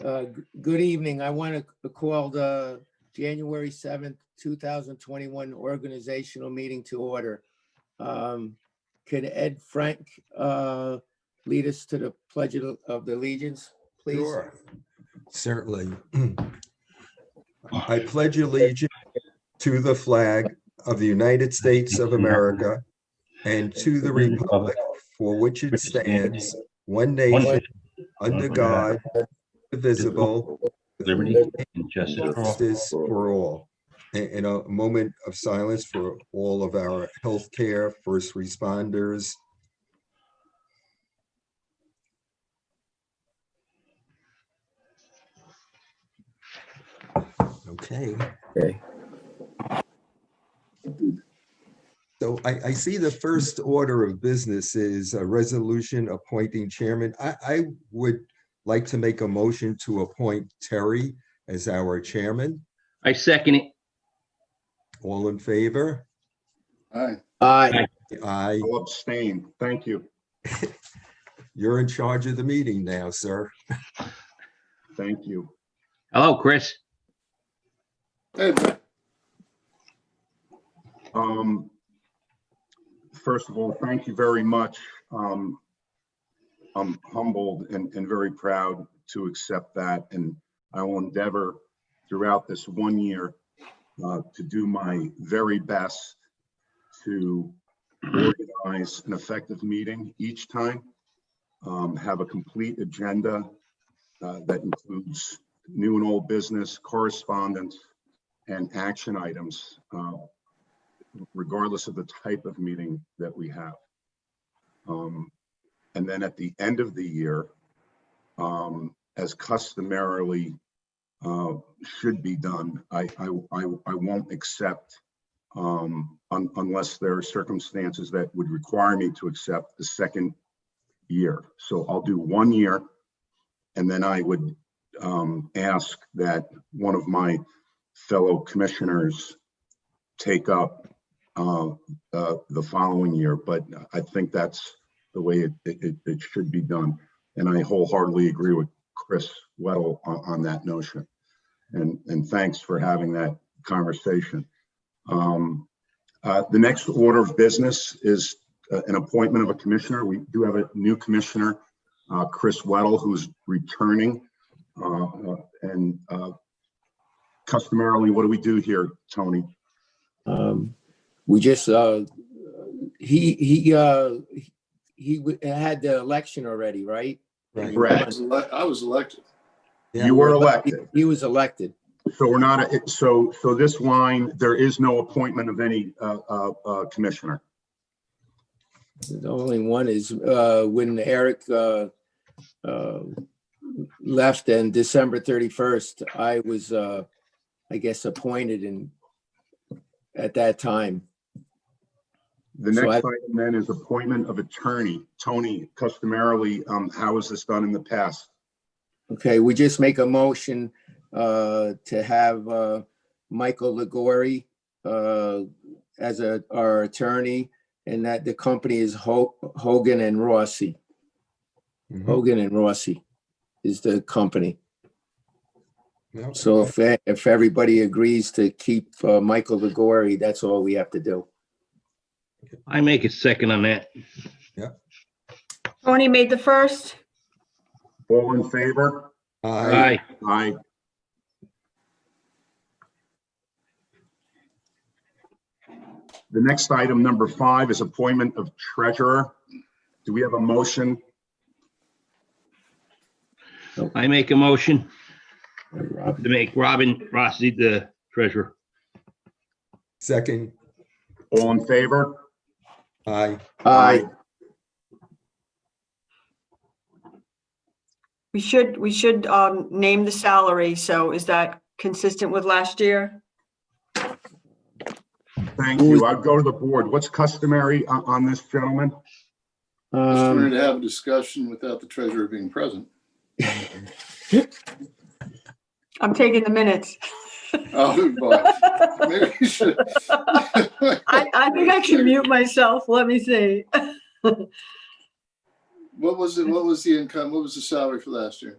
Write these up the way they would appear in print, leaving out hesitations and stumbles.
Good evening. I want to call the January 7th, 2021 organizational meeting to order. Could Ed Frank lead us to the Pledge of Allegiance, please? Sure, certainly. I pledge allegiance to the flag of the United States of America and to the republic for which it stands, one nation, under God, indivisible, with liberty and justice for all. And a moment of silence for all of our healthcare first responders. Okay. So I see the first order of business is a resolution appointing chairman. I would like to make a motion to appoint Terry as our chairman. I second it. All in favor? Aye. Aye. Aye. I'll abstain. Thank you. You're in charge of the meeting now, sir. Thank you. Hello, Chris. First of all, thank you very much. I'm humbled and very proud to accept that, and I will endeavor throughout this 1 year to do my very best to organize an effective meeting each time, have a complete agenda that includes new and old business, correspondence, and action items, regardless of the type of meeting that we have. And then at the end of the year, as customarily should be done, I won't accept, unless there are circumstances that would require me to accept the second year. So I'll do 1 year, and then I would ask that one of my fellow commissioners take up the following year, but I think that's the way it should be done. And I wholeheartedly agree with Chris Weddle on that notion. And thanks for having that conversation. The next order of business is an appointment of a commissioner. We do have a new commissioner, Chris Weddle, who's returning. And customarily, what do we do here, Tony? We just, he had the election already, right? Right. Correct. I was elected. Yeah. You were elected. He was elected. So we're not, so this line, there is no appointment of any commissioner. The only one is when Eric left on December 31st, I was, I guess, appointed at that time. The So next item then is appointment of attorney. Tony, customarily, how is this done in the past? Okay, we just make a motion to have Michael Ligori as our attorney, and that the company is Hogan and Rossi. Mhm. Hogan and Rossi is the company. No, So if everybody agrees to keep Michael Ligori, that's all we have to do. I make a second on that. Tony made the first. All in favor? Aye. Aye. Aye. The next item, number 5, is appointment of treasurer. Do we have a motion? I make a motion Rob. to make Robin Rossi the treasurer. Second. All in favor? Aye. Aye. We should name the salary. So is that consistent with last year? Thank you. I'll go to the board. What's customary on this, gentlemen? Just wanted to have a discussion without the treasurer being present. I'm taking the minutes. Oh, boy. Maybe you should. I think I can mute myself. Let me see. What was it? What was the income? What was the salary for last year?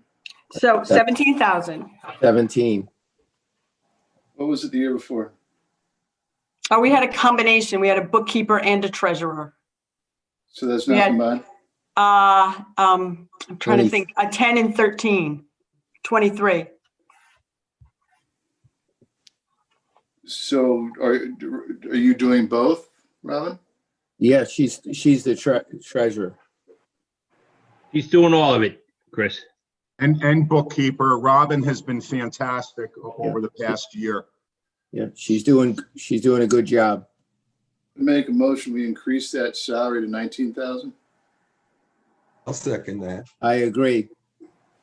So 17,000. 17. What was it the year before? Oh, we had a combination. We had a bookkeeper and a treasurer. So that's We not had- combined? I'm trying 20. to think, 10 and 13, 23. So are you doing both, Robin? Yeah, she's the treasurer. He's doing all of it, Chris. And bookkeeper, Robin has been fantastic over the past year. Yeah, she's doing a good job. Make a motion, we increase that salary to 19,000? I'll second that. I agree.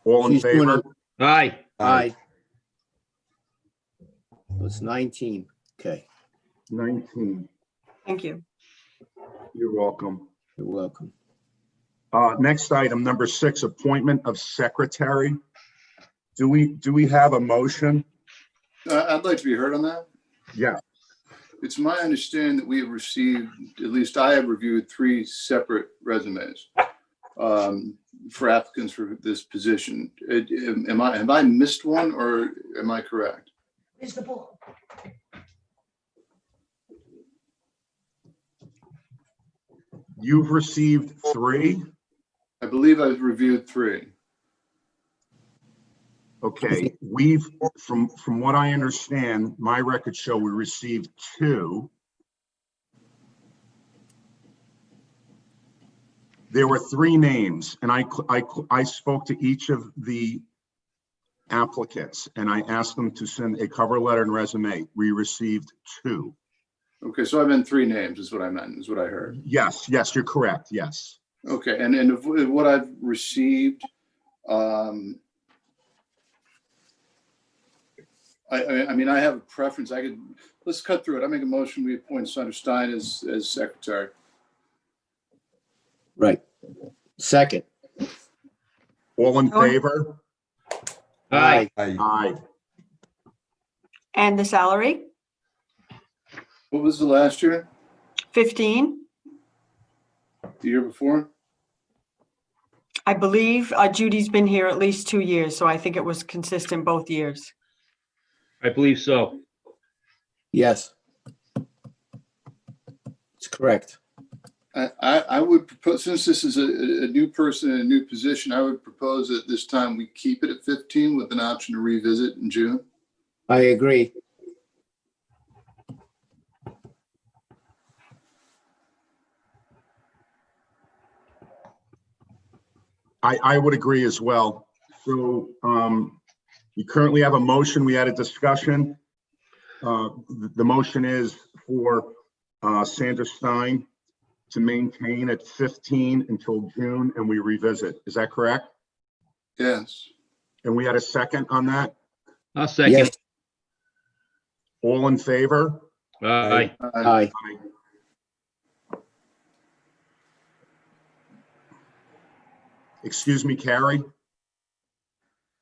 All in She's doing favor? Aye. Aye. So it's 19. Okay, 19. Thank you. You're welcome. you're welcome. Next item, number 6, appointment of secretary. Do we have a motion? I'd like to be heard on that. Yeah. It's my understanding that we have received, at least I have reviewed 3 separate resumes for applicants for this position. Have I missed one or am I correct? You've received 3? I believe I've reviewed 3. Okay, from what I understand, my records show we received 2. There were 3 names, and I spoke to each of the applicants, and I asked them to send a cover letter and resume. We received 2. Okay, so I've been 3 names is what I meant, is what I heard. Yes, you're correct, yes. Okay, and of what I've received, I mean, I have a preference. Let's cut through it. I make a motion, we appoint Sandra Stein as secretary. Right. Second. All in favor? Aye. Aye. Aye. And the salary, What was the last year? 15. The year before? I believe Judy's been here at least 2 years, so I think it was consistent both years. I believe so. Yes. It's correct. I would propose, since this is a new person in a new position, I would propose that this time we keep it at 15 with an option to revisit in June. I agree. I would agree as well. So you currently have a motion. We had a discussion. The motion is for Sandra Stein to maintain at 15 until June, and we revisit. Is that correct? Yes. And we had a second on that? I'll second. Yes. All in favor? Aye. Aye. Excuse me, Carrie,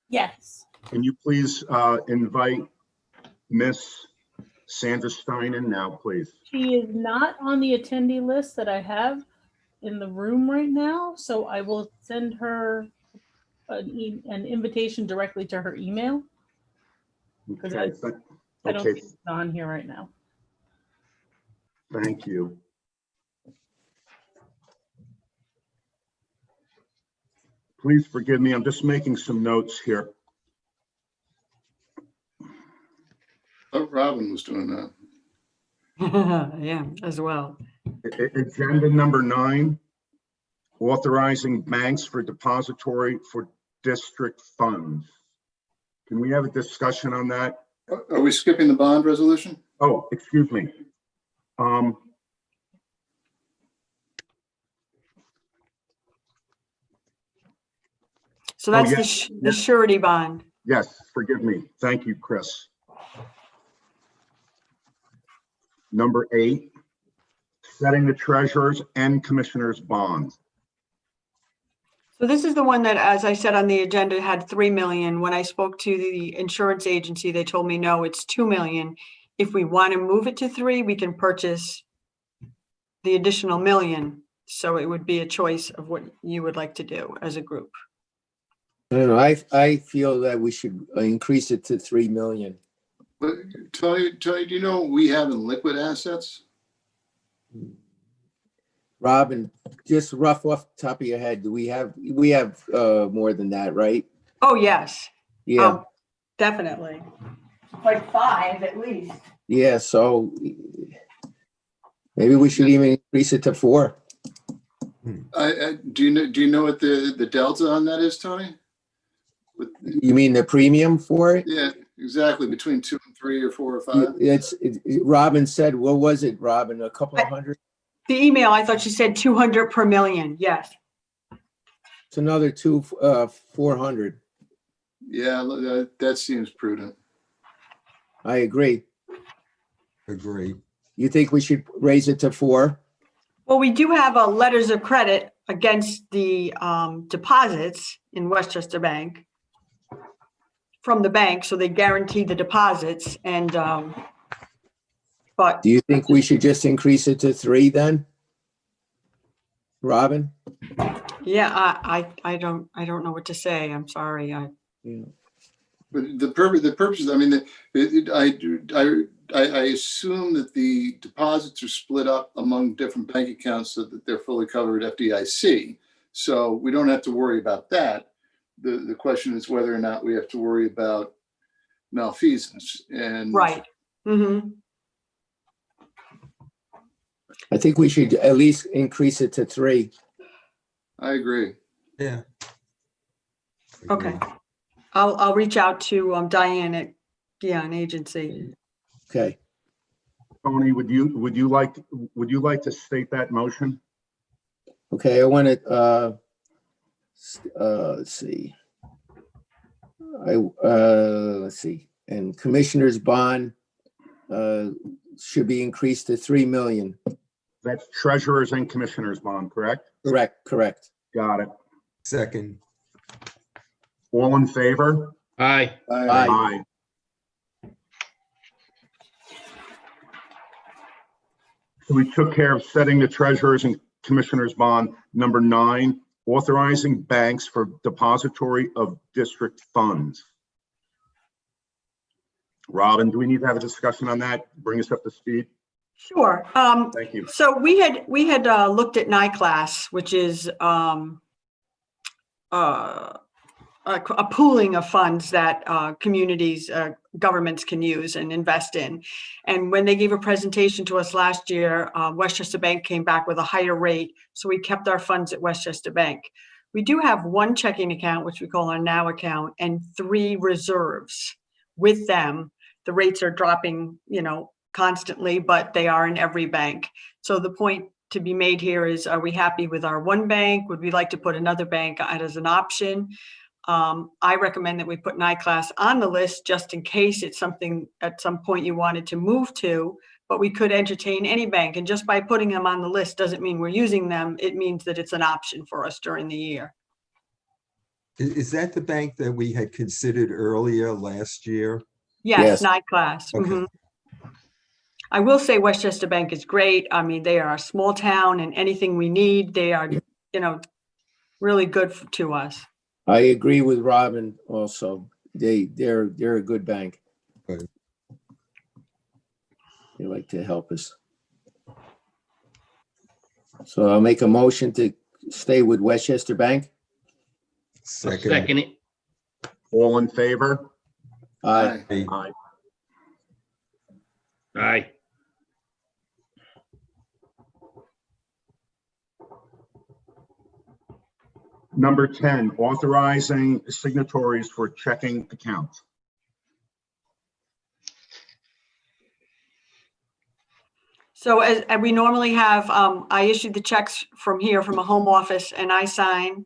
Yes. can you please invite Miss Sandra Stein in now, please? She is not on the attendee list that I have in the room right now, so I will send her an invitation directly to her email. Because Okay, I don't okay, think it's on here right now. thank you. Please forgive me, I'm just making some notes here. Oh, Robin was doing that. Yeah, as well. Agenda number 9, authorizing banks for depository for district funds. Can we have a discussion on that? Are we skipping the bond resolution? Oh, excuse me. So that's yes, the surety bond. Yes, forgive me. Thank you, Chris. Number 8, setting the treasurer's and commissioner's bonds. So this is the one that, as I said on the agenda, had 3 million. When I spoke to the insurance agency, they told me, no, it's 2 million. If we want to move it to 3, we can purchase the additional million. So it would be a choice of what you would like to do as a group. I don't know, I feel that we should increase it to 3 million. But Tony, do you know what we have in liquid assets? Robin, just rough off the top of your head, we have more than that, right? Oh, yes. Yeah, Oh, definitely. Like 5 at least. yeah, so maybe we should even increase it to 4. Do you know what the delta on that is, Tony? You mean the premium for it? Yeah, exactly. Between 2 and 3 or 4 or 5. Robin said, what was it, Robin? A couple of hundred? The email, I thought she said 200 per million. Yes. It's another 400. Yeah, that seems prudent. I agree. Agree. You think we should raise it to 4? Well, we do have a letters of credit against the deposits in Westchester Bank from the bank, so they guarantee the deposits and but Do you think we should just increase it to 3 then? Robin? yeah, I don't know what to say. I'm sorry. Yeah. But the purpose, I mean, I assume that the deposits are split up among different bank accounts so that they're fully covered FDIC. So we don't have to worry about that. The question is whether or not we have to worry about malfeasance. And Right. Mm-hmm. I think we should at least increase it to 3. I agree. Yeah. Okay. I'll reach out to Diane at an agency. Okay. Tony, would you like to state that motion? Okay, I want to, let's see. Let's see. And commissioner's bond should be increased to 3 million. That's treasurer's and commissioner's bond, correct? Correct. Got it. Second. All in favor? Aye. Aye. So we took care of setting the treasurer's and commissioner's bond. Number 9, authorizing banks for depository of district funds. Robin, do we need to have a discussion on that? Bring us up to speed. Sure. Thank you. So we had looked at NICLAS, which is a pooling of funds that communities, governments can use and invest in. And when they gave a presentation to us last year, Westchester Bank came back with a higher rate. So we kept our funds at Westchester Bank. We do have 1 checking account, which we call our NOW account, and 3 reserves with them. The rates are dropping, constantly, but they are in every bank. So the point to be made here is, are we happy with our 1 bank? Would we like to put another bank as an option? I recommend that we put NICLAS on the list just in case it's something at some point you wanted to move to, but we could entertain any bank. And just by putting them on the list doesn't mean we're using them. It means that it's an option for us during the year. Is that the bank that we had considered earlier last year? Yes, Yes. NICLAS. Okay. Mhm. I will say Westchester Bank is great. I mean, they are a small town and anything we need, they are, really good to us. I agree with Robin also. They're a good bank. Right. They like to help us. So I'll make a motion to stay with Westchester Bank. Second it. All in favor? Aye. Aye. Aye. Number 10, authorizing signatories for checking accounts. So as we normally have, I issued the checks from here from a home office and I sign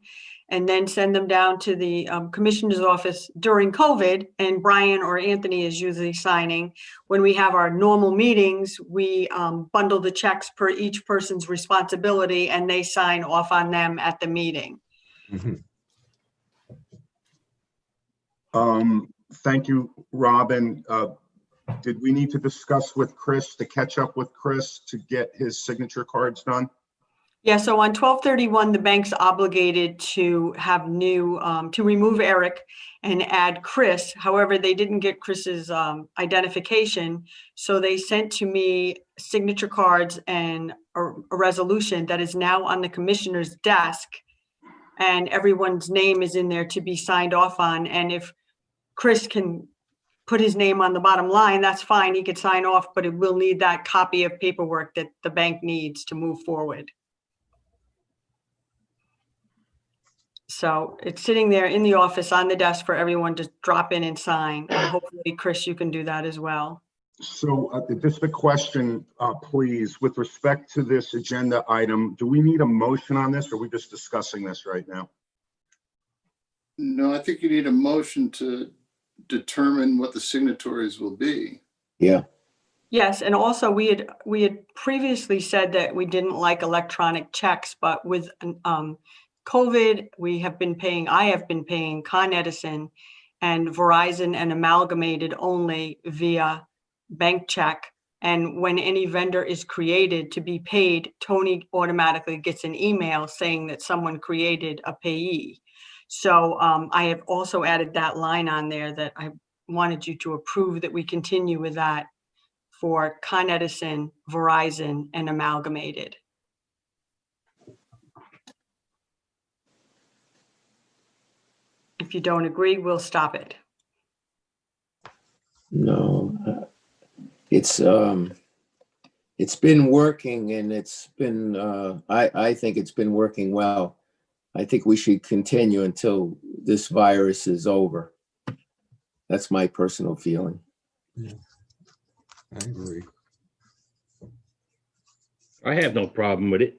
and then send them down to the commissioner's office during COVID, and Brian or Anthony is usually signing. When we have our normal meetings, we bundle the checks per each person's responsibility and they sign off on them at the meeting. Mhm. Thank you, Robin. Did we need to discuss with Chris, to catch up with Chris to get his signature cards done? Yeah, so on 12/31, the bank's obligated to have new, to remove Eric and add Chris. However, they didn't get Chris's identification. So they sent to me signature cards and a resolution that is now on the commissioner's desk. And everyone's name is in there to be signed off on. And if Chris can put his name on the bottom line, that's fine. He could sign off, but it will need that copy of paperwork that the bank needs to move forward. So it's sitting there in the office on the desk for everyone to drop in and sign. And hopefully, Chris, you can do that as well. So just a question, please, with respect to this agenda item, do we need a motion on this, or are we just discussing this right now? No, I think you need a motion to determine what the signatories will be. Yeah, Yes, and also we had previously said that we didn't like electronic checks, but with COVID, I have been paying Con Edison and Verizon and Amalgamated only via bank check. And when any vendor is created to be paid, Tony automatically gets an email saying that someone created a payee. So I have also added that line on there that I wanted you to approve that we continue with that for Con Edison, Verizon, and Amalgamated. If you don't agree, we'll stop it. no, it's been working, and it's been, I think it's been working well. I think we should continue until this virus is over. That's my personal feeling. I agree. I have no problem with it.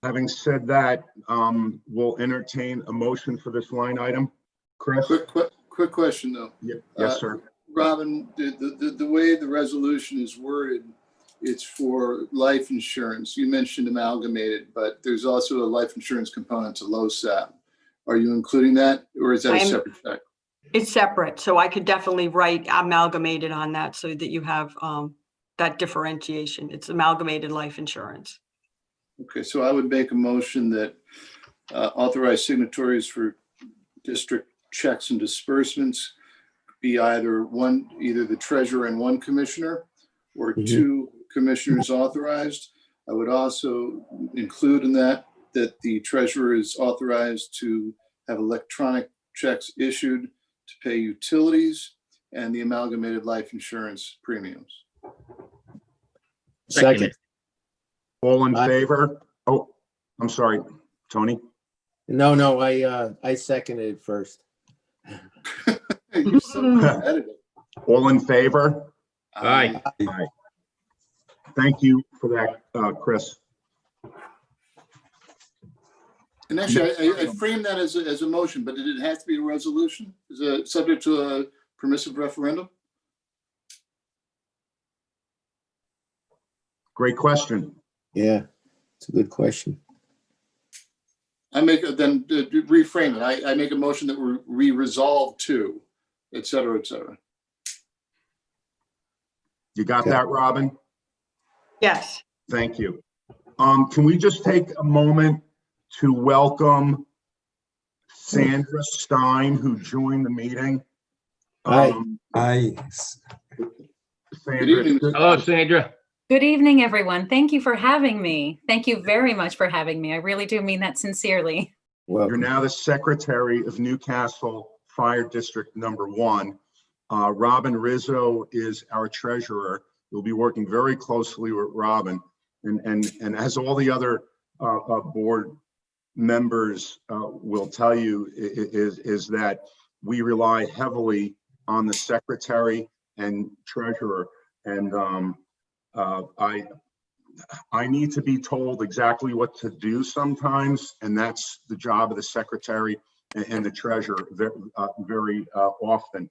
Having said that, we'll entertain a motion for this line item. Chris? Quick question though. Yes, sir. Robin, the way the resolution is worded, it's for life insurance. You mentioned Amalgamated, but there's also a life insurance component to LoSAP. Are you including that, or is that a separate check? It's separate, so I could definitely write Amalgamated on that so that you have that differentiation. It's Amalgamated Life Insurance. Okay, so I would make a motion that authorize signatories for district checks and disbursements be either the treasurer and one commissioner, or two commissioners authorized. I would also include in that the treasurer is authorized to have electronic checks issued to pay utilities and the amalgamated life insurance premiums. Second. All in Aye. favor? Oh, I'm sorry, Tony. No, I seconded it first. You're so competitive. All in favor? Aye. Aye. Thank you for that, Chris. And actually, I framed that as a motion, but did it have to be a resolution? Is it subject to a permissive referendum? Great question. Yeah, it's a good question. I make, then reframe it. I make a motion that we resolve to, et cetera, et cetera. You got that, Robin? Yes. Thank you. Can we just take a moment to welcome Sandra Stein, who joined the meeting? Hi. I, Good evening. Hello, Sandra. Good evening, everyone. Thank you for having me. Thank you very much for having me. I really do mean that sincerely. You're Welcome. now the Secretary of Newcastle Fire District Number 1. Robin Rizzo is our treasurer. We'll be working very closely with Robin. And as all the other board members will tell you, is that we rely heavily on the secretary and treasurer. And I need to be told exactly what to do sometimes, and that's the job of the secretary and the treasurer very often.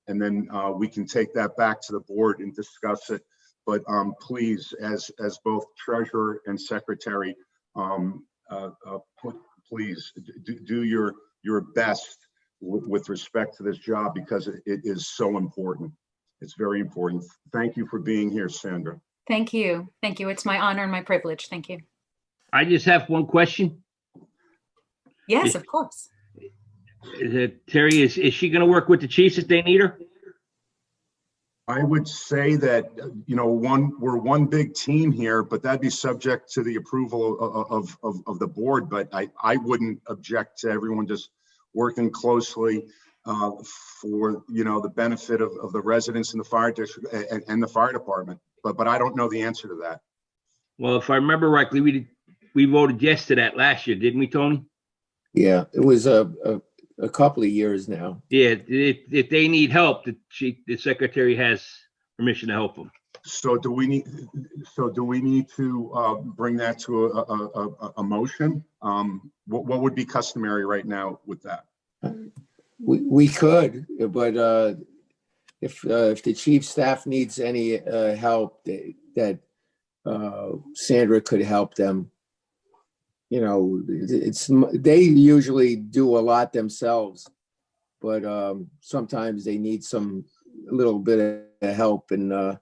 And then we can take that back to the board and discuss it. But please, as both treasurer and secretary, please do your best with respect to this job, because it is so important. It's very important. Thank you for being here, Sandra. Thank you. Thank you. It's my honor and my privilege. Thank you. I just have one question. Yes, of course. Terry, is she going to work with the Chiefs if they need her? I would say that, you know, we're one big team here, but that'd be subject to the approval of the board. But I wouldn't object to everyone just working closely for, you know, the benefit of the residents in the fire district and the fire department. But I don't know the answer to that. Well, if I remember rightly, we voted yes to that last year, didn't we, Tony? Yeah, it was a couple of years now. Yeah, if they need help, the secretary has permission to help them. So do we need to bring that to a motion? What would be customary right now with that? We could, but if the chief staff needs any help, that Sandra could help them. You know, they usually do a lot themselves, but sometimes they need a little bit of help, and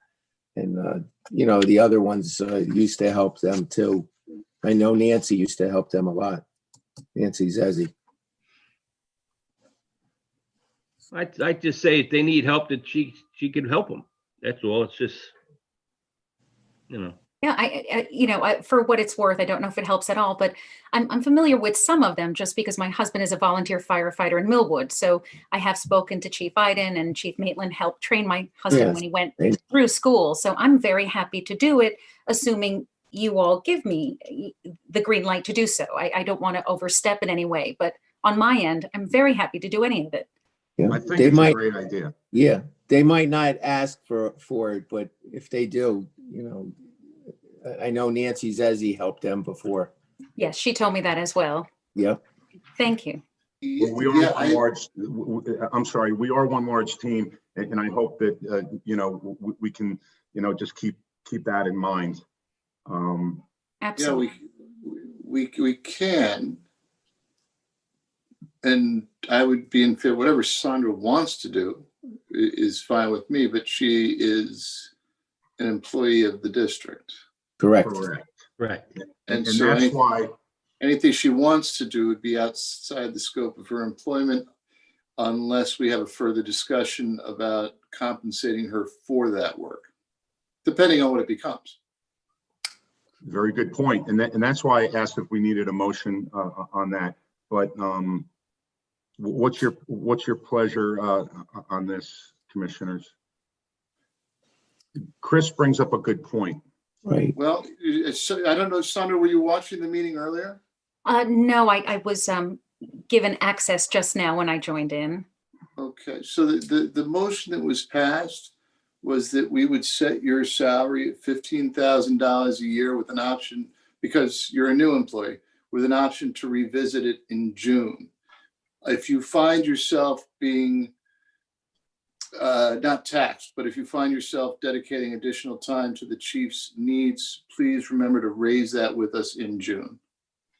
you know, the other ones used to help them too. I know Nancy used to help them a lot. Nancy Zezzi. I'd just say if they need help, that she can help them. That's all. It's just, you know. Yeah, I for what it's worth, I don't know if it helps at all, but I'm familiar with some of them just because my husband is a volunteer firefighter in Millwood. So I have spoken to Chief Iden, and Chief Maitland helped train my husband when he went through school. So I'm very happy to do it, assuming you all give me the green light to do so. I don't want to overstep in any way, but on my end, I'm very happy to do any of it. Yeah, I think it's a great idea. Yeah, they might not ask for it, but if they do, you know, I know Nancy Zezzi helped them before. Yes, she told me that as well. Yep. Thank you. Well, we are one large. I'm sorry, we are one large team, and I hope that you know, we can, you know, just keep that in mind. Absolutely. Yeah, we can, and I would be in favor. Whatever Sandra wants to do is fine with me, but she is an employee of the district. Correct. Right. And And so that's why anything she wants to do would be outside the scope of her employment, unless we have a further discussion about compensating her for that work, depending on what it becomes. very good point, and that's why I asked if we needed a motion on that. But what's your pleasure on this, commissioners? Chris brings up a good point. Right. Well, I don't know, Sandra, were you watching the meeting earlier? No, I was given access just now when I joined in. Okay, so the motion that was passed was that we would set your salary at $15,000 a year with an option, because you're a new employee, with an option to revisit it in June. If you find yourself being not taxed, but if you find yourself dedicating additional time to the chief's needs, please remember to raise that with us in June.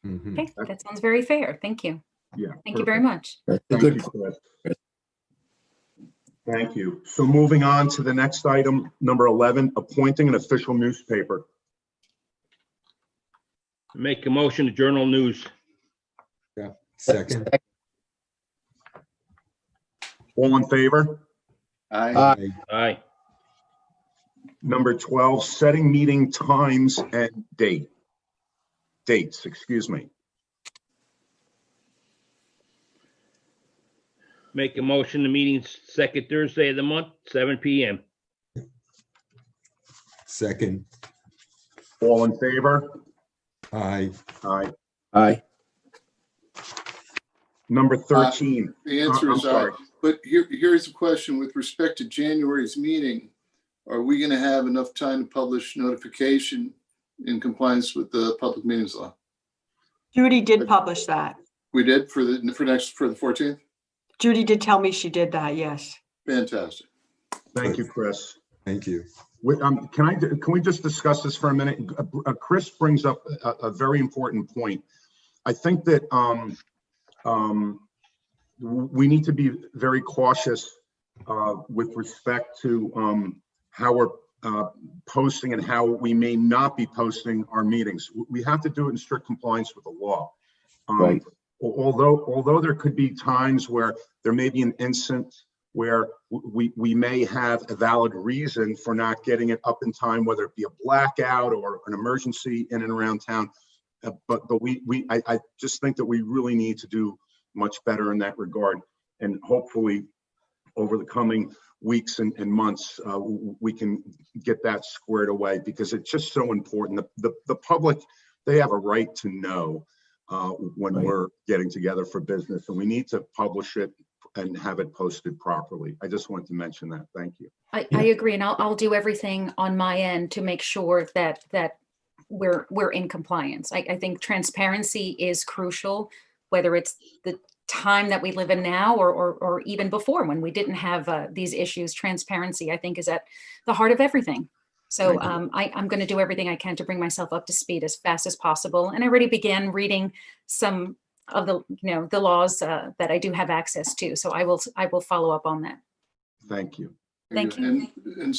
Mhm. Okay, that sounds very fair. Thank you. Yeah. Thank you very much. That's a Thank good you, point. Chris. Thank you. So moving on to the next item, number 11, appointing an official newspaper. Make a motion to Journal News. Yeah. Second. All in favor? Aye. Aye. Number 12, setting meeting times and dates, excuse me. Make a motion, the meeting's second Thursday of the month, 7 p.m. Second. All in favor? Aye. Aye. Aye. Number 13. The answer I'm is aye. sorry. But here's a question with respect to January's meeting. Are we going to have enough time to publish notification in compliance with the public meetings law? Judy did publish that. We did for the 14th? Judy did tell me she did that, yes. Fantastic. Thank you, Chris. Thank you. Can we just discuss this for a minute? Chris brings up a very important point. I think that we need to be very cautious with respect to how we're posting and how we may not be posting our meetings. We have to do it in strict compliance with the law. Right. Although there could be times where there may be an instance where we may have a valid reason for not getting it up in time, whether it be a blackout or an emergency in and around town. But I just think that we really need to do much better in that regard. And hopefully over the coming weeks and months, we can get that squared away, because it's just so important. The public, they have a right to know when Right. we're getting together for business, and we need to publish it and have it posted properly. I just wanted to mention that. Thank you. I Yeah. agree, and I'll do everything on my end to make sure that we're in compliance. I think transparency is crucial, whether it's the time that we live in now or even before when we didn't have these issues. Transparency, I think, is at the heart of everything. So I'm going to do everything I can to bring myself up to speed as fast as possible. And I already began reading some of the the laws that I do have access to. So I will follow up on that. Thank you. Thank you. And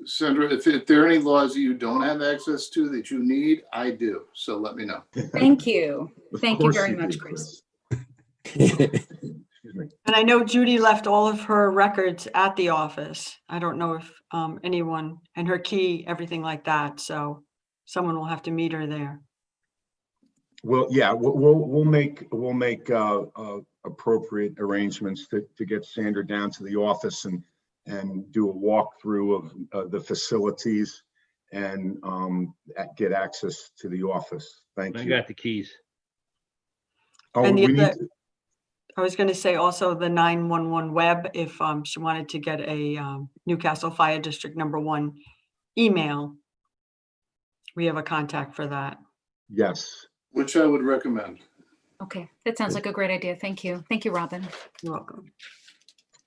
Sandra, if there are any laws that you don't have access to that you need, I do. So let me know. Thank you. Of Thank you course very do, much, Chris. Excuse me. And I know Judy left all of her records at the office. I don't know if anyone, and her key, everything like that. So someone will have to meet her there. Well, yeah, we'll make appropriate arrangements to get Sandra down to the office and do a walkthrough of the facilities and get access to the office. Thank I you. got the keys. Oh, And the we need other- to, I was going to say also the 911 web, if she wanted to get a Newcastle Fire District #1 email, we have a contact for that. yes. Which I would recommend. Okay, that sounds like a great idea. Thank you. Thank you, Robin. You're welcome.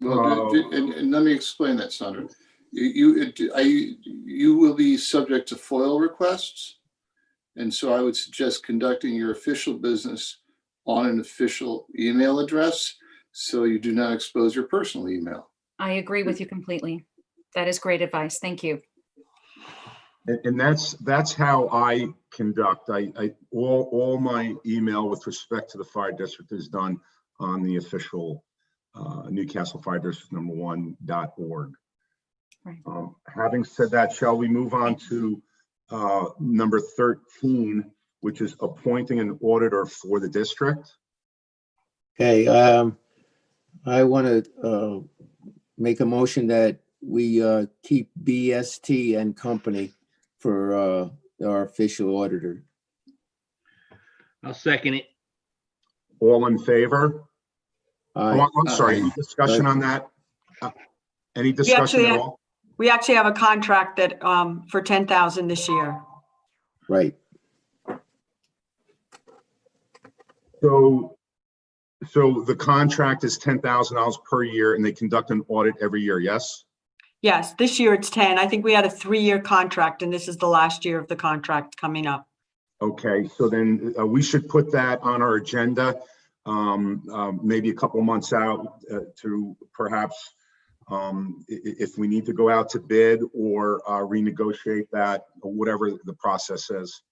Well, and let me explain that, Sandra. You will be subject to FOIL requests. And so I would suggest conducting your official business on an official email address, so you do not expose your personal email. I agree with you completely. That is great advice. Thank you. And that's how I conduct. All my email with respect to the fire district is done on the official Newcastle Fire District #1.org. Right. Having said that, shall we move on to number 13, which is appointing an auditor for the district? Okay, I want to make a motion that we keep BST and Company for our official auditor. I'll second it. All in favor? Aye. Oh, I'm sorry, any discussion on that? Any discussion at all? We actually have a contract that for 10,000 this year. Right. So the contract is $10,000 per year and they conduct an audit every year, yes? Yes, this year it's 10. I think we had a 3-year contract and this is the last year of the contract coming up. Okay, so then we should put that on our agenda, maybe a couple months out to perhaps if we need to go out to bid or renegotiate that, or whatever the process is.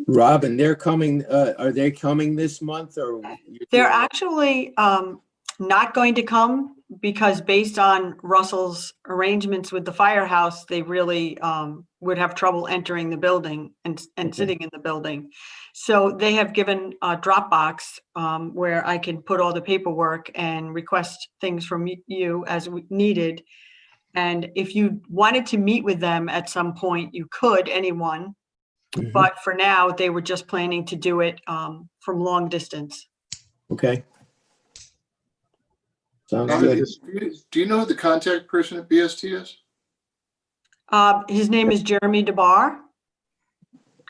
Robin, they're coming, are they coming this month or? They're actually not going to come because based on Russell's arrangements with the firehouse, they really would have trouble entering the building and sitting in the building. So they have given a Dropbox where I can put all the paperwork and request things from you as needed. And if you wanted to meet with them at some point, you could, anyone. Mhm. But for now, they were just planning to do it from long distance. Okay. Sounds Robin, good. do you know who the contact person at BST is? His name is Jeremy DeBar.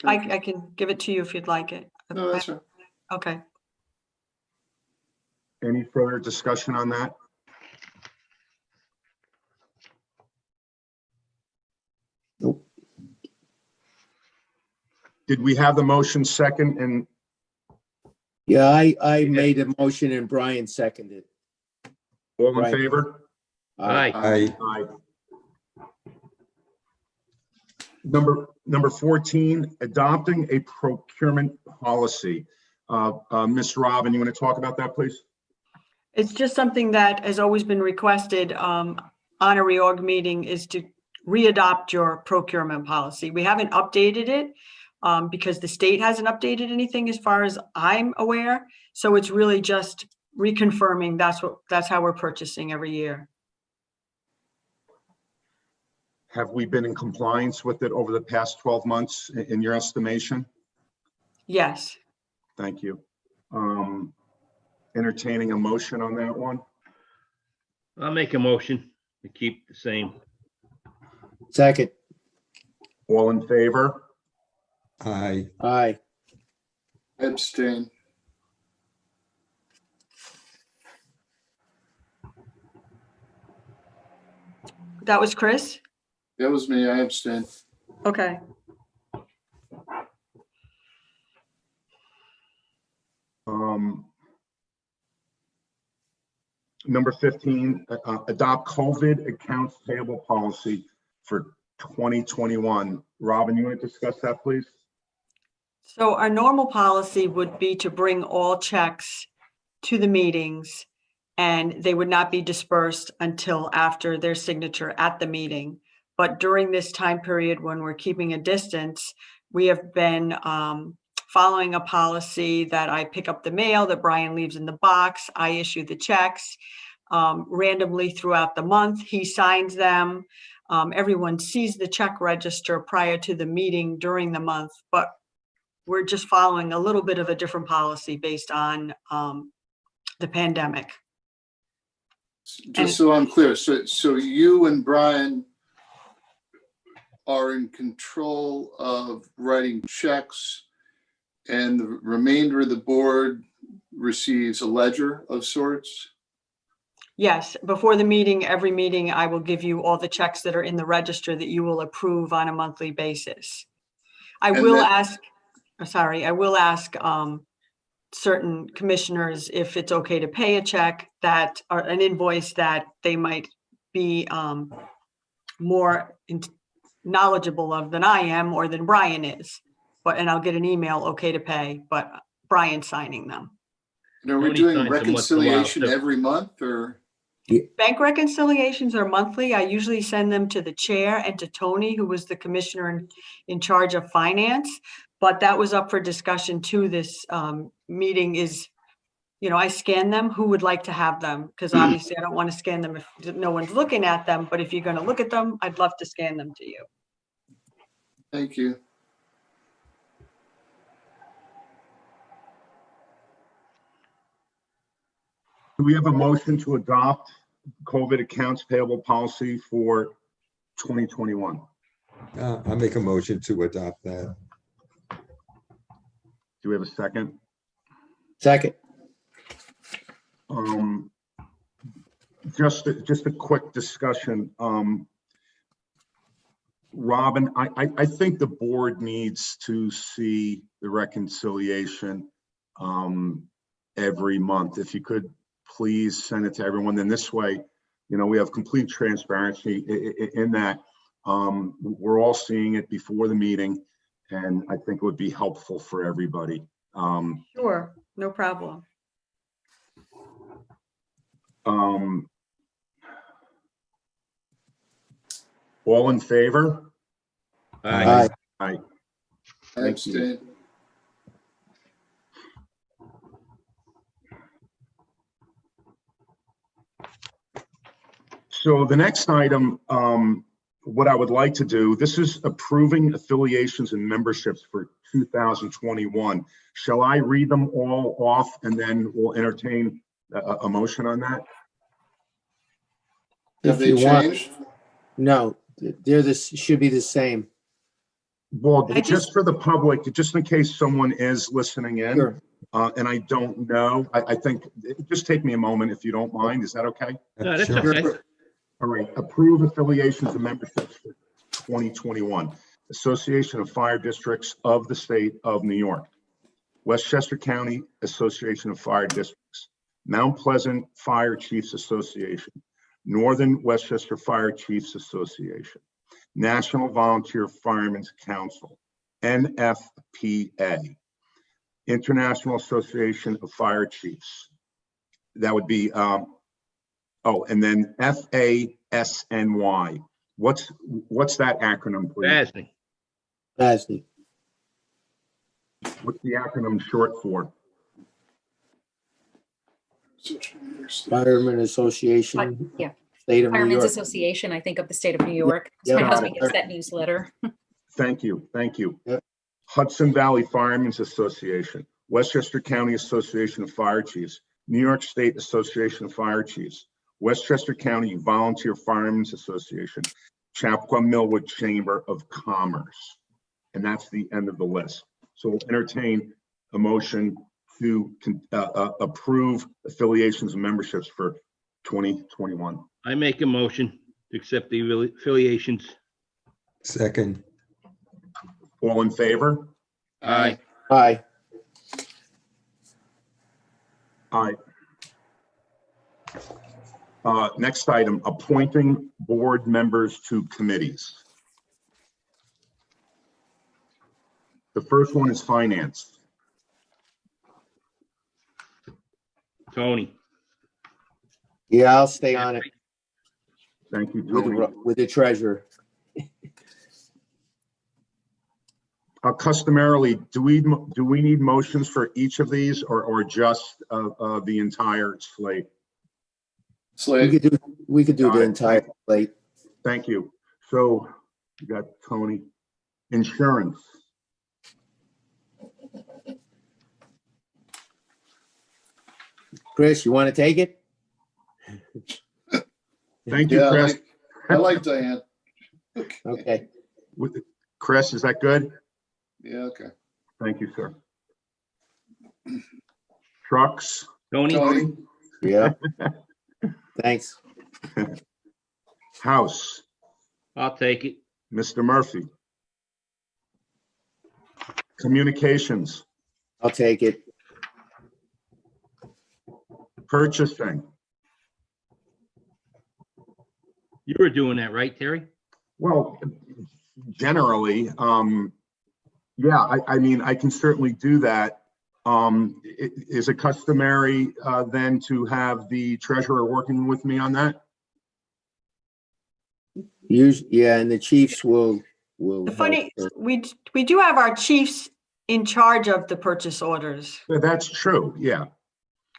I can give it to you if you'd like it. No, that's right. Okay. Any further discussion on that? Nope. Did we have the motion second? And Yeah, I made a motion and Brian seconded. all in Right. favor? Aye. Aye. Aye. Number 14, adopting a procurement policy. Ms. Robin, you want to talk about that, please? It's just something that has always been requested on a reorg meeting, is to readopt your procurement policy. We haven't updated it because the state hasn't updated anything as far as I'm aware. So it's really just reconfirming that's how we're purchasing every year. Have we been in compliance with it over the past 12 months in your estimation? Yes. Thank you. Entertaining a motion on that one. I'll make a motion to keep the same. Second. All in favor? Aye. Aye. Abstain. That was Chris? That was me. I abstain. Okay. Number 15, adopt COVID accounts payable policy for 2021. Robin, you want to discuss that, please? So our normal policy would be to bring all checks to the meetings, and they would not be dispersed until after their signature at the meeting. But during this time period, when we're keeping a distance, we have been following a policy that I pick up the mail that Brian leaves in the box. I issue the checks randomly throughout the month. He signs them. Everyone sees the check register prior to the meeting during the month, but we're just following a little bit of a different policy based on the pandemic. Just so I'm clear, so you and Brian are in control of writing checks, and the remainder of the board receives a ledger of sorts? Yes, before the meeting, every meeting, I will give you all the checks that are in the register that you will approve on a monthly basis. I will ask certain commissioners if it's okay to pay a check that, or an invoice that they might be more knowledgeable of than I am or than Brian is. And I'll get an email, okay to pay, but Brian's signing them. And are we Tony doing signs them once in a while, reconciliation too. every month, or? Bank reconciliations are monthly. I usually send them to the chair and to Tony, who was the commissioner in charge of finance. But that was up for discussion too. This meeting is, I scan them. Who would like to have them? Because obviously I don't want to scan them if no one's looking at them. But if you're going to look at them, I'd love to scan them to you. Thank you. Do we have a motion to adopt COVID accounts payable policy for 2021? I'll make a motion to adopt that. Do we have a second? Second. Just a quick discussion. Robin, I think the board needs to see the reconciliation every month. If you could please send it to everyone, then this way, we have complete transparency in that. We're all seeing it before the meeting, and I think it would be helpful for everybody. Sure, no problem. All in favor? Aye. Aye. I Thank you. abstain. So the next item, what I would like to do, this is approving affiliations and memberships for 2021. Shall I read them all off and then we'll entertain a motion on that? Have If they you want, changed? no, should be the same. Well, I just for the public, just in case someone is listening in, Sure. and I don't know, I think, just take me a moment if you don't mind. Is that okay? No, that's Sure. okay. All right, approve affiliations and memberships for 2021. Association of Fire Districts of the State of New York. Westchester County Association of Fire Districts. Mount Pleasant Fire Chiefs Association. Northern Westchester Fire Chiefs Association, National Volunteer Firemen's Council, NFPA, International Association of Fire Chiefs. That would be, and then FASNY. What's that acronym, please? Asney. Ashley. What's the acronym short for? Firemen Association. Yeah. State of New Firemen's York. Association, I think, of the state of New York. Yeah, My got husband it. gets that newsletter. Thank you, thank you. Yep. Hudson Valley Firemen's Association, Westchester County Association of Fire Chiefs, New York State Association of Fire Chiefs, Westchester County Volunteer Firemen's Association, Chappaqua Millwood Chamber of Commerce. And that's the end of the list. So we'll entertain a motion to approve affiliations and memberships for 2021. I make a motion to accept the affiliations. Second. All in favor? Aye. Aye. Aye. Next item, appointing board members to committees. The first one is finance. Tony. Yeah, I'll stay on it Thank you, Tony. with the treasurer. Customarily, do we need motions for each of these or just the entire slate? We could do Got the it. entire slate. Thank you. So you got Tony. Insurance. Chris, you want to take it? Thank you, Yeah, Chris. I like Diane. Okay. Chris, is that good? Yeah, okay. Thank you, sir. Trucks. Tony. Tony, Yeah. Thanks. House. I'll take it. Mr. Murphy. Communications. I'll take it. Purchasing. You were doing that, right, Terry? Well, generally, yeah, I mean, I can certainly do that. Is it customary then to have the treasurer working with me on that? Yeah, and the chiefs will. The help funny, her. we do have our chiefs in charge of the purchase orders. That's true, yeah.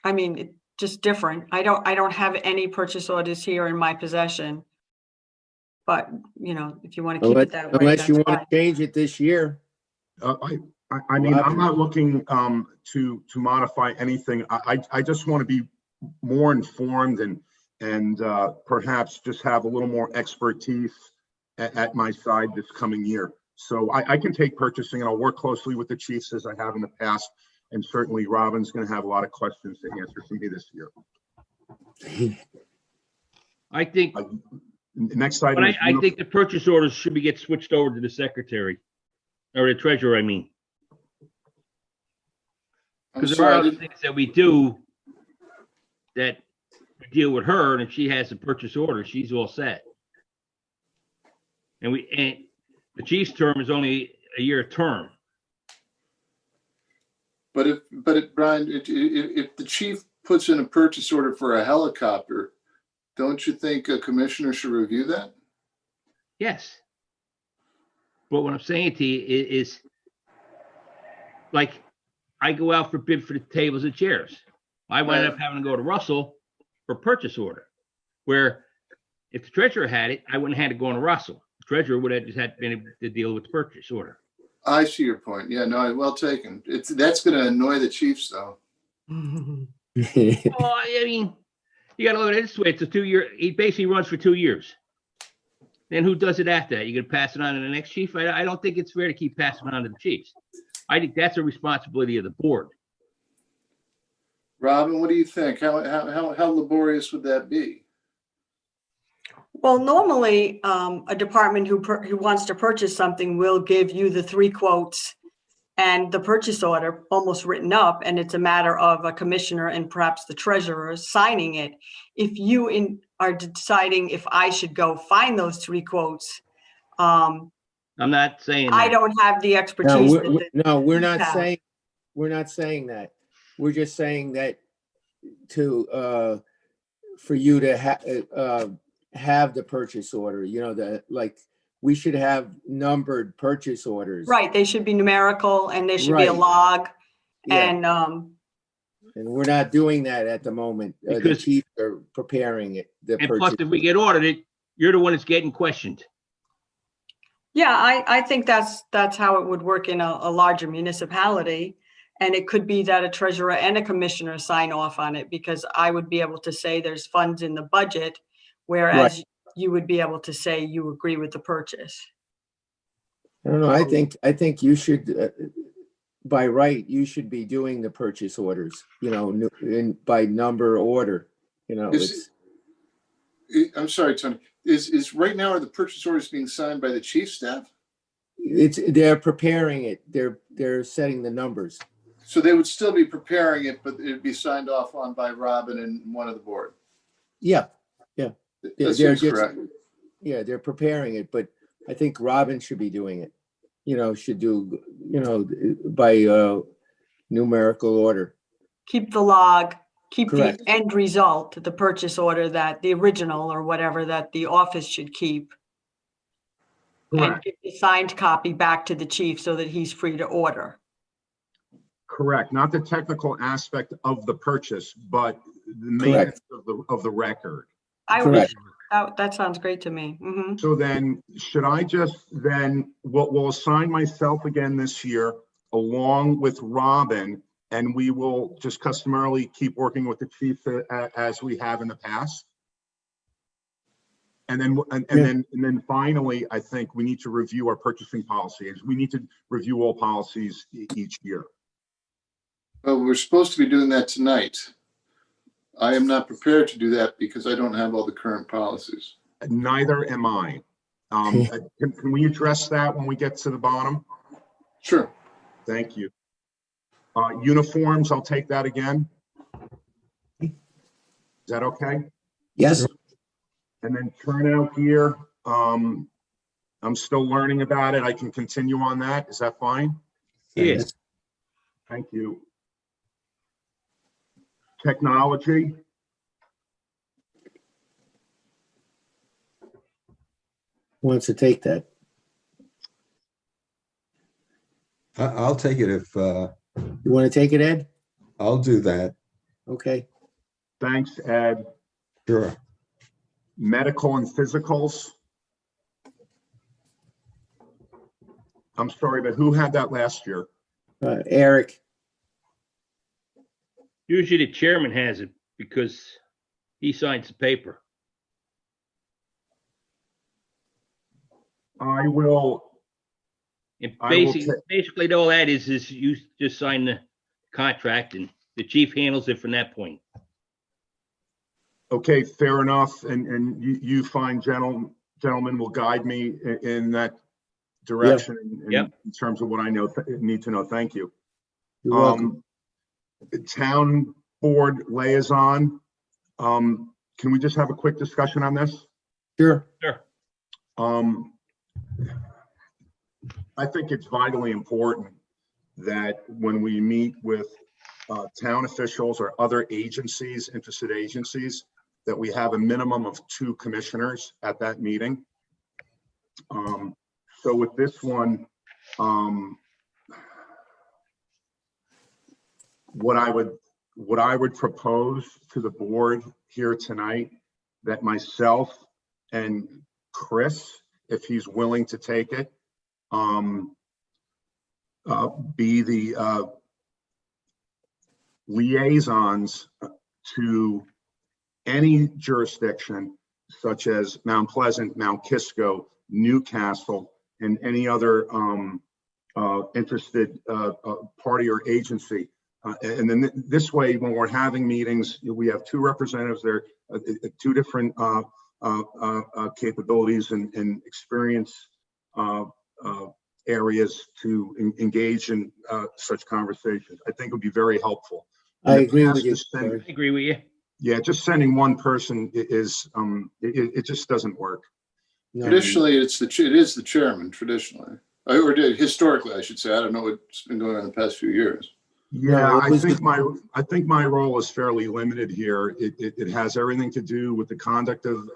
I mean, it's just different. I don't have any purchase orders here in my possession. But, if you want to keep it that way, Unless you that's want fine. to change it this year. I mean, I'm not looking to modify anything. I just want to be more informed and perhaps just have a little more expertise at my side this coming year. So I can take purchasing and I'll work closely with the chiefs as I have in the past. And certainly Robin's going to have a lot of questions to answer for me this year. I think, Next but item. I think the purchase orders should get switched over to the secretary or the treasurer, I mean. I'm Because there are sorry, I other didn't- things that we do that we deal with her, and if she has a purchase order, she's all set. And the chief's term is only a year term. But Brian, if the chief puts in a purchase order for a helicopter, don't you think a commissioner should review that? Yes. But what I'm saying to you is like, I go out for bid for the tables and chairs. I wind up having to go to Russell for purchase order, where if the treasurer had it, I wouldn't have had to go to Russell. The treasurer would have just had been able to deal with the purchase order. I see your point. Yeah, no, well taken. That's going to annoy the chiefs, though. Well, I mean, you got to look at it this way. It's a 2-year. He basically runs for 2 years. Then who does it after that? You going to pass it on to the next chief? I don't think it's fair to keep passing it on to the chiefs. I think that's a responsibility of the board. Robin, what do you think? How laborious would that be? Well, normally, a department who wants to purchase something will give you the 3 quotes and the purchase order almost written up, and it's a matter of a commissioner and perhaps the treasurer signing it. If you are deciding if I should go find those 3 quotes. I'm not saying I that. don't have the No, expertise. we're not Yeah. saying, we're not saying that. We're just saying that to, for you to have the purchase order, you know, like, we should have numbered purchase orders. Right, they should be numerical and there should be a Right. log. Yeah, And and we're not doing that at the moment. The Because- chiefs are preparing it, the And plus, purchase. if we get audited, you're the one that's getting questioned. yeah, I think that's how it would work in a larger municipality. And it could be that a treasurer and a commissioner sign off on it, because I would be able to say there's funds in the budget, whereas you would be able to say you agree with the purchase. I don't know, I think you should, by right, you should be doing the purchase orders, you know, by number order, you know, Is- I'm sorry, Tony, is right now, are the purchase orders being signed by the chief staff? they're preparing it, they're setting the numbers. So they would still be preparing it, but it'd be signed off on by Robin and one of the board. Yeah, That they're seems just, correct. yeah, they're preparing it, but I think Robin should be doing it. You know, should do, you know, by numerical order. Keep the log, keep the Correct. end result, the purchase order, that the original or whatever that the office should keep. And Correct, give the signed copy back to the chief so that he's free to order. correct. Not the technical aspect of the purchase, but the maintenance of the record. I would, Correct. that sounds great to me. Mhm. So then, should I just then, we'll assign myself again this year along with Robin, and we will just customarily keep working with the chief as we have in the past? And then, and then finally, I think we need to review our purchasing policies. We need to review all policies each year. Well, we're supposed to be doing that tonight. I am not prepared to do that because I don't have all the current policies. Neither am I. Can we address that when we get to the bottom? Sure. Thank you. Uniforms, I'll take that again. Is that okay? Yes, And then turnout gear, I'm still learning about it. I can continue on that. Is that fine? Yes. Thank you. Technology, wants to take that. I'll take it if, You want to take it, Ed? I'll do that. Okay. thanks, Ed. Sure. Medical and physicals. I'm sorry, but who had that last year? Eric, Usually the chairman has it because he signs the paper. I will, And I will basically all that is you just sign the contract and the chief handles it from that point. okay, fair enough. And you fine gentlemen will guide me in that direction Yep. in terms of what I need to know. Thank you. you're welcome. Town board liaison. Can we just have a quick discussion on this? Sure. Sure. I think it's vitally important that when we meet with town officials or other agencies, interested agencies, that we have a minimum of 2 commissioners at that meeting. So with this one, what I would propose to the board here tonight, that myself and Chris, if he's willing to take it, be the liaisons to any jurisdiction such as Mount Pleasant, Mount Kisco, Newcastle, and any other interested party or agency. And then this way, when we're having meetings, we have 2 representatives there, 2 different capabilities and experience areas to engage in such conversations. I think would be very helpful. I agree with you. I agree with you. Yeah, just sending one person is, it just doesn't work. No, Traditionally, it is the chairman traditionally, or historically, I should say. I don't know what's been going on in the past few years. Yeah, No, it I was think my role is fairly limited here. It has everything to do with the conduct of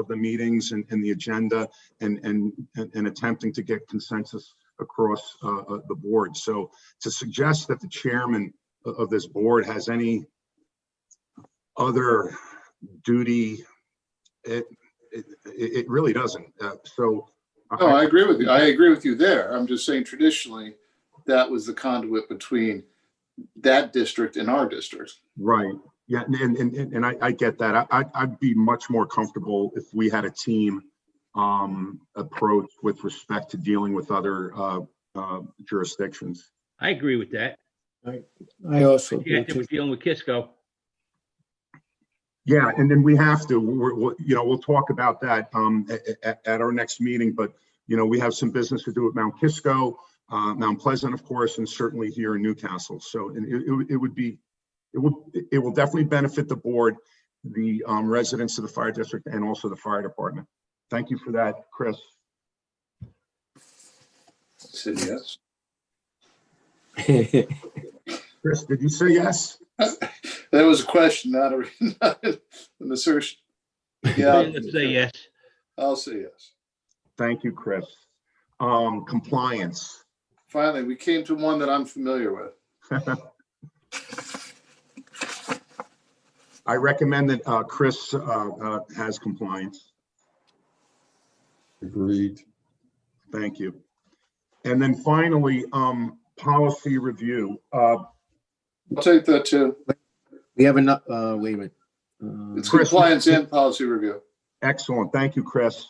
the meetings and the agenda and attempting to get consensus across the board. So to suggest that the chairman of this board has any other duty, it really doesn't. So No, I agree with you. I agree with you there. I'm just saying traditionally, that was the conduit between that district and our district. right. Yeah, and I get that. I'd be much more comfortable if we had a team approach with respect to dealing with other jurisdictions. I agree with that. I also Yeah, do we're too. dealing with Kisco. Yeah, and then we have to, we'll talk about that at our next meeting, but, we have some business to do with Mount Kisco, Mount Pleasant, of course, and certainly here in Newcastle. So it will definitely benefit the board, the residents of the fire district, and also the fire department. Thank you for that, Chris. I said yes. Chris, did you say yes? That was a question, not an assertion. Yeah, Let's say yes. I'll say yes. Thank you, Chris. Compliance. Finally, we came to one that I'm familiar with. I recommend that Chris has compliance. Agreed. Thank you. And then finally, policy review. I'll take that too. We have enough, wait a minute. It's Chris, compliance and policy review. Excellent. Thank you, Chris.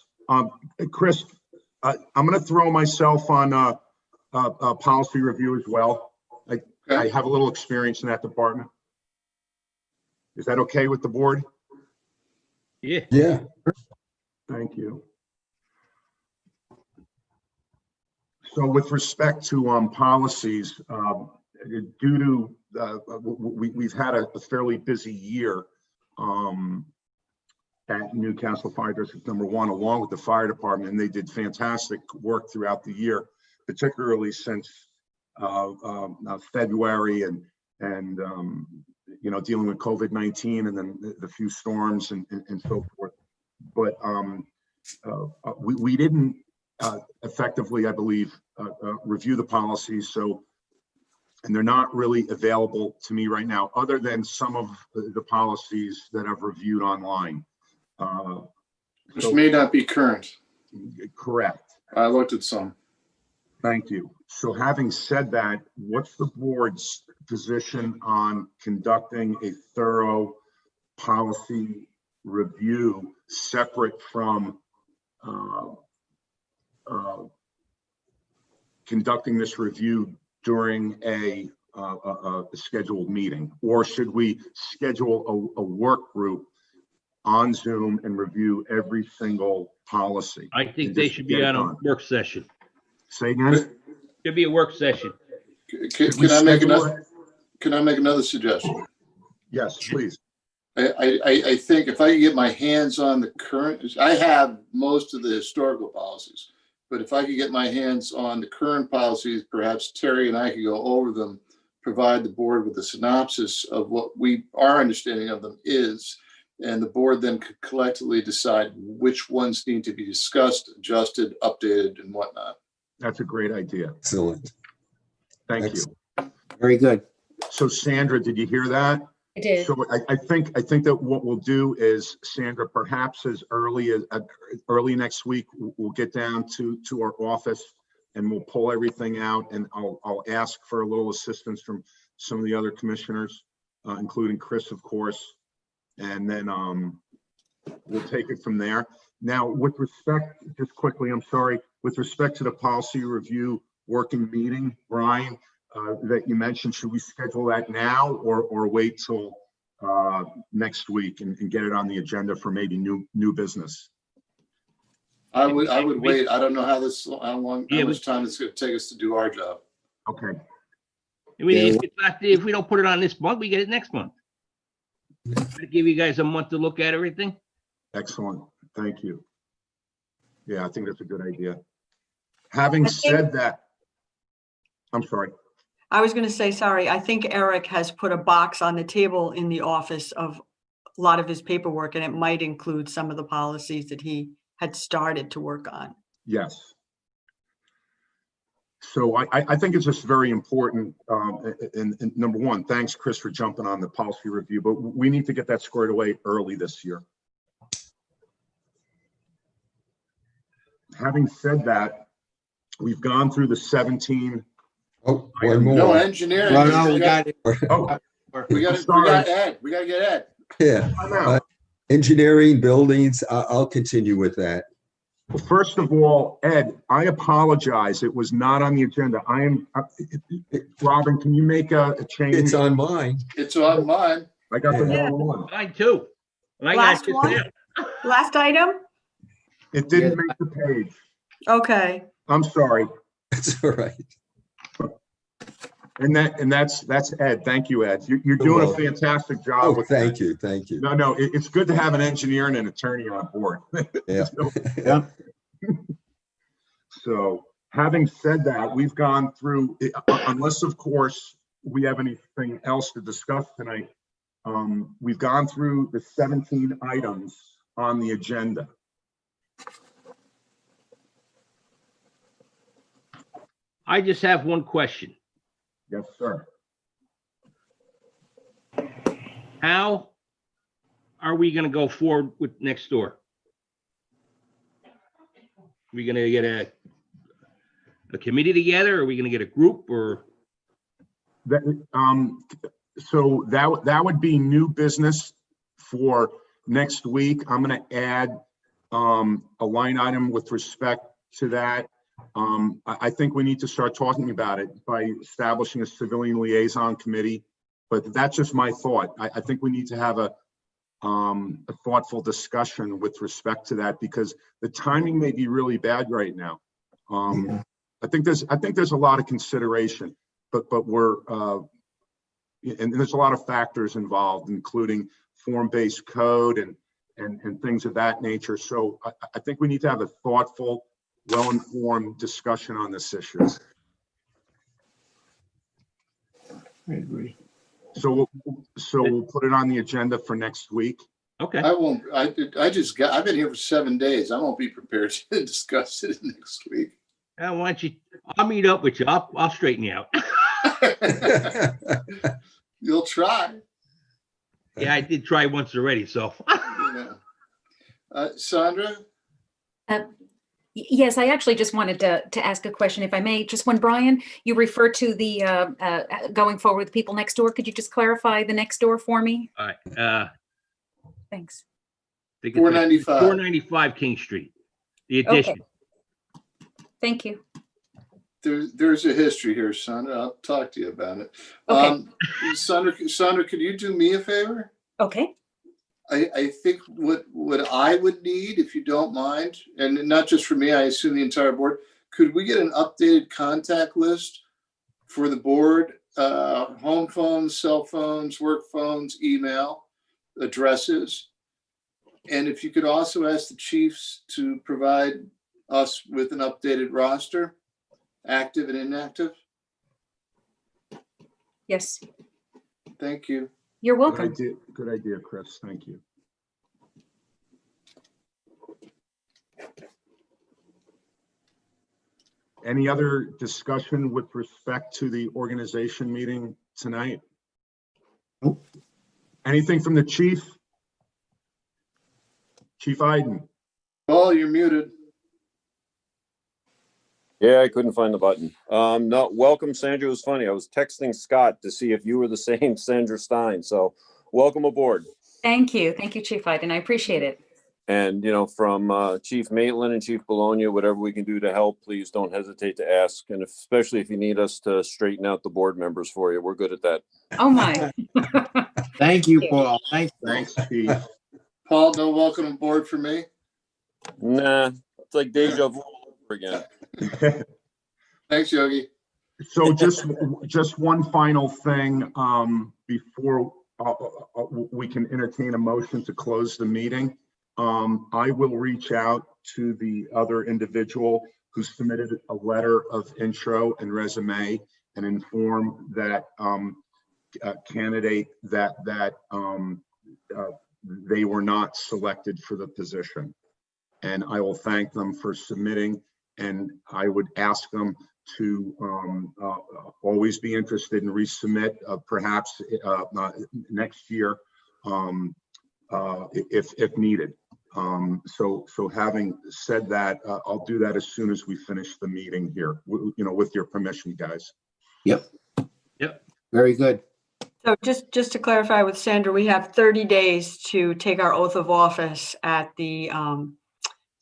Chris, I'm going to throw myself on policy review as well. I have a little experience in that department. Is that okay with the board? Yeah. Yeah. Thank you. So with respect to policies, due to we've had a fairly busy year at Newcastle Fire District #1, along with the fire department, and they did fantastic work throughout the year, particularly since February and dealing with COVID-19 and then the few storms and so forth. But we didn't effectively, I believe, review the policies. So, and they're not really available to me right now, other than some of the policies that I've reviewed online. Which may not be current. Correct. I looked at some. Thank you. So having said that, what's the board's position on conducting a thorough policy review separate from conducting this review during a scheduled meeting? Or should we schedule a work group on Zoom and review every single policy? I think they should be on a work session. Say again? Should be a work session. Can I make another suggestion? Yes, please. I think if I can get my hands on the current, I have most of the historical policies, but if I could get my hands on the current policies, perhaps Terry and I could go over them, provide the board with a synopsis of what our understanding of them is, and the board then could collectively decide which ones need to be discussed, adjusted, updated, and whatnot. That's a great idea. Excellent. Thank you. Very good. So Sandra, did you hear that? I did. So I think that what we'll do is, Sandra, perhaps as early next week, we'll get down to our office and we'll pull everything out, and I'll ask for a little assistance from some of the other commissioners, including Chris, of course, and then we'll take it from there. Now, with respect, just quickly, I'm sorry, with respect to the policy review working meeting, Brian, that you mentioned, should we schedule that now or wait till next week and get it on the agenda for maybe new business? I would wait. I don't know how much time it's going to take us to do our job. Okay. If we don't put it on this month, we get it next month. to give you guys a month to look at everything. Excellent. Thank you. Yeah, I think that's a good idea. Having said that, I'm sorry. I was going to say, sorry, I think Eric has put a box on the table in the office of a lot of his paperwork, and it might include some of the policies that he had started to work on. Yes. So I think it's just very important. And number one, thanks, Chris, for jumping on the policy review, but we need to get that squared away early this year. Having said that, we've gone through the 17. Oh, one No more. engineering. No, we got it. Oh, We got Ed. We got to get Ed. Yeah, I'm out. engineering, buildings, I'll continue with that. Well, first of all, Ed, I apologize. It was not on the agenda. Robin, can you make a change? It's on mine. It's on mine. I got the Yeah. wrong one. Mine too. And I Last got one? Last item? It didn't Yeah. make the page. Okay. I'm sorry. That's all right. And that's Ed. Thank you, Ed. You're doing a welcome. fantastic job. Oh, with thank that. you, thank you. No, it's good to have an engineer and an attorney on board. Yeah. Yeah. So having said that, we've gone through, unless of course we have anything else to discuss tonight, we've gone through the 17 items on the agenda. I just have one question. Yes, sir. How are we gonna go forward with next door? Are we gonna get a committee together? Are we gonna get a group or? That, so that would be new business for next week. I'm going to add a line item with respect to that. I think we need to start talking about it by establishing a civilian liaison committee, but that's just my thought. I think we need to have a thoughtful discussion with respect to that because the timing may be really bad right now. I think there's a lot of consideration, but we're and there's a lot of factors involved, including form-based code and things of that nature. So I think we need to have a thoughtful, well-informed discussion on this issue. I agree. So we'll put it on the agenda for next week. Okay. I won't. I've been here for 7 days. I won't be prepared to discuss it next week. Why don't you, I'll meet up with you. I'll straighten you out. You'll try. Yeah, I did try once already, so. Sandra? Yes, I actually just wanted to ask a question, if I may. Just when Brian, you refer to the going forward with people next door, could you just clarify the next door for me? All right. Thanks. 495. 495 King Street, the addition. Okay. Thank you. There's a history here, Sandra. I'll talk to you about it. Okay. Sandra, could you do me a favor? Okay. I think what I would need, if you don't mind, and not just for me, I assume the entire board, could we get an updated contact list for the board? Home phones, cell phones, work phones, email, addresses. And if you could also ask the chiefs to provide us with an updated roster, active and inactive. Yes, Thank you. you're welcome. Good idea, Chris. Thank you. Any other discussion with respect to the organization meeting tonight? Nope. Anything from the chief? Chief Iden? Paul, you're muted. Yeah, I couldn't find the button. No, welcome, Sandra. It was funny. I was texting Scott to see if you were the same Sandra Stein. So welcome aboard. Thank you. Thank you, Chief Iden. I appreciate it. And, you know, from Chief Maitland and Chief Bologna, whatever we can do to help, please don't hesitate to ask. And especially if you need us to straighten out the board members for you, we're good at that. Oh, my. Thank you, Paul. Thanks. Thanks, Chief. Paul, no welcome aboard for me. Nah, it's like deja vu all over again. Thanks, Yogi. So just one final thing before we can entertain a motion to close the meeting. I will reach out to the other individual who submitted a letter of intro and resume and inform that candidate that they were not selected for the position. And I will thank them for submitting, and I would ask them to always be interested in resubmit, perhaps next year if needed. So having said that, I'll do that as soon as we finish the meeting here, with your permission, guys. Yep. Yep. Very good. So just to clarify with Sandra, we have 30 days to take our oath of office at the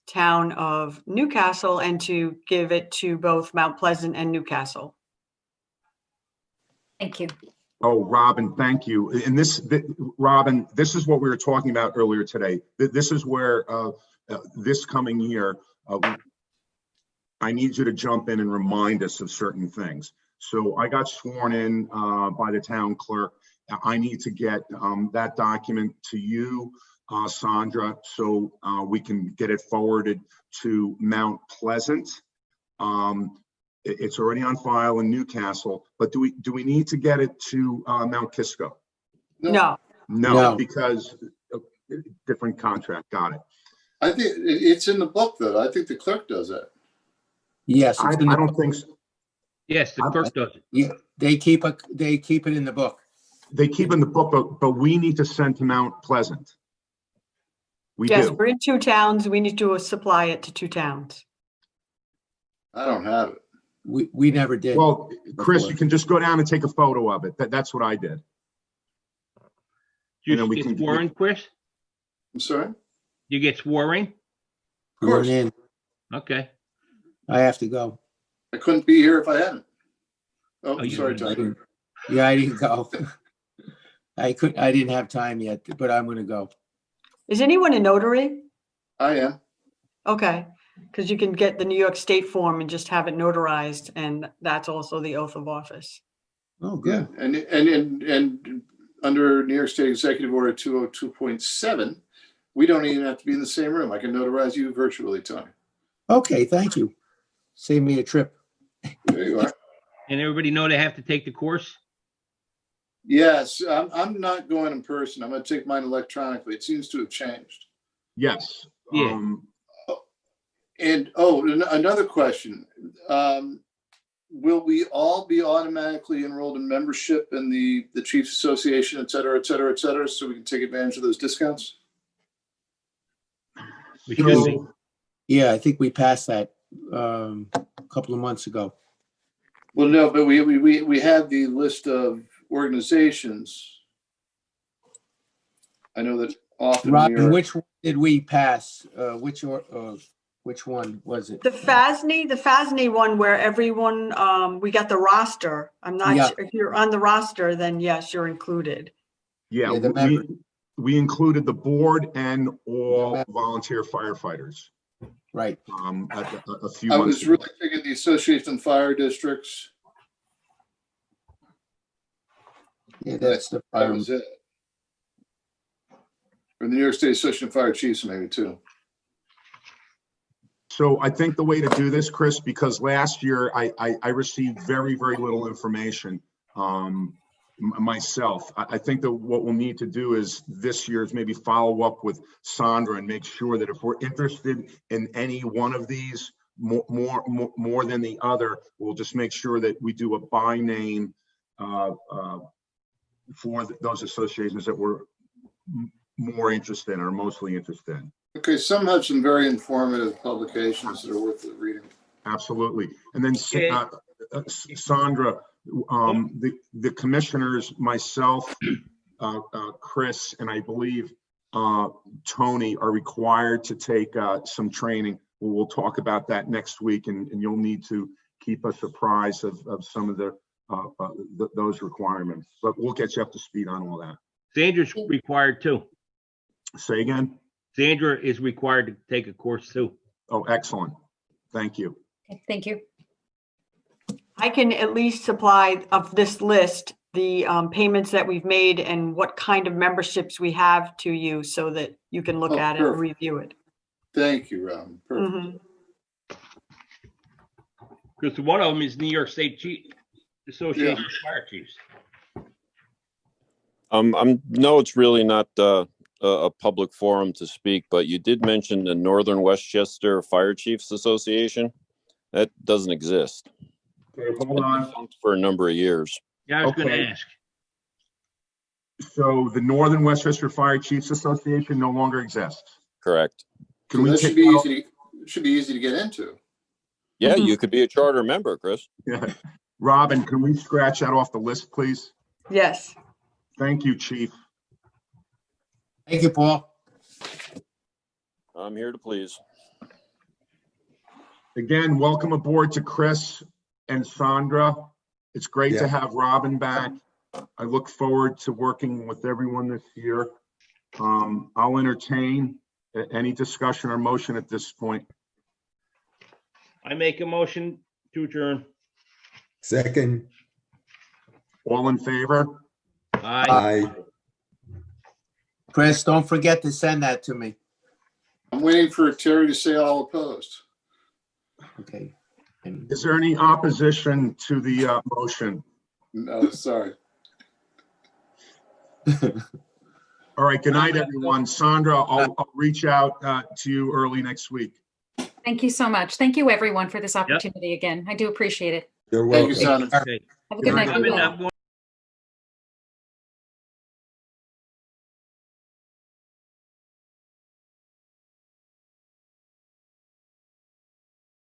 town of Newcastle and to give it to both Mount Pleasant and Newcastle. Thank you. Oh, Robin, thank you. And Robin, this is what we were talking about earlier today. This is where this coming year, I need you to jump in and remind us of certain things. So I got sworn in by the town clerk. I need to get that document to you, Sandra, so we can get it forwarded to Mount Pleasant. It's already on file in Newcastle, but do we need to get it to Mount Kisco? No. No, because different contract. Got it. I think it's in the book, though. I think the clerk does that. Yes. I don't think so. Yes, the clerk does it. Yeah, they keep it in the book. They keep in the book, but we need to send to Mount Pleasant. We Yes, do. we're in 2 towns. We need to supply it to 2 towns. I don't have it. We never did. Well, Chris, before. you can just go down and take a photo of it. That's what I did. You And then we get can- sworn, Chris? I'm sorry? You get sworn? Sworn in. Okay. I have to go. I couldn't be here if I hadn't. Oh, Oh, you sorry, didn't. Tony. Yeah, I didn't go. I didn't have time yet, but I'm gonna go. Is anyone a notary? I am. Okay, because you can get the New York State form and just have it notarized, and that's also the oath of office. Oh, Yeah, good. and under New York State Executive Order 202.7, we don't even have to be in the same room. I can notarize you virtually, Tony. Okay, thank you. Save me a trip. There you are. And everybody know they have to take the course? Yes, I'm not going in person. I'm going to take mine electronically. It seems to have changed. Yes. Yeah. And another question. Will we all be automatically enrolled in membership in the Chiefs Association, et cetera, so we can take advantage of those discounts? We should be. So, Yeah, I think we passed that a couple of months ago. Well, no, but we have the list of organizations. I know that often. Robin, which one did we pass? Which one was it? The FASNY one where everyone, we got the roster. I'm not Yeah. sure if you're on the roster, then yes, you're incled. yeah, Yeah, the member. we included the board and all Yeah. volunteer firefighters. Right. A few I months was ago. really thinking the Association of Fire Districts. Yeah, that's the That was it. Or the New York State Association of Fire Chiefs, maybe too. So I think the way to do this, Chris, because last year I received very, very little information myself. I think that what we'll need to do is this year is maybe follow up with Sandra and make sure that if we're interested in any one of these more than the other, we'll just make sure that we do a by name for those associations that we're more interested in or mostly interested in. Okay, some have some very informative publications that are worth reading. Absolutely. And then Sandra, the commissioners, myself, Chris, and I believe Tony are required to take some training. We'll talk about that next week, and you'll need to keep us apprised of some of those requirements. But we'll get you up to speed on all that. Sandra's required too. Say again? Sandra is required to take a course too. Oh, excellent. Thank you. Okay, thank you. I can at least supply of this list, the payments that we've made and what kind of memberships we have to you so that you can look Oh, at it and perfect. review it. Thank you, Robin. Perfect. Mhm. Because one of them is New York State Chief Association of Fire Chiefs. No, it's really not a public forum to speak, but you did mention the Northern Westchester Fire Chiefs Association. That doesn't exist. Okay, hold on. For a number of years. Yeah, I was going Okay. to ask. So the Northern Westchester Fire Chiefs Association no longer exists. Correct. Can So we that take should be that off? easy. Should be easy to get into. Yeah, Mhm. you could be a charter member, Chris. Yeah. Robin, can we scratch that off the list, please? Yes. Thank you, Chief. Thank you, Paul. I'm here to please. Again, welcome aboard to Chris and Sandra. It's great to Yeah. have Robin back. I look forward to working with everyone this year. I'll entertain any discussion or motion at this point. I make a motion to adjourn. Second, All in favor? Aye. aye. Chris, don't forget to send that to me. I'm waiting for Terry to say all opposed. Okay. And Is there any opposition to the motion? No, sorry. All right, good night, everyone. Sandra, I'll reach out to you early next week. Thank you so much. Thank you, everyone, for this opportunity again. I do appreciate it. You're Thank you, welcome. Sandra. Okay. Have a good Good night. night, everyone. I'm going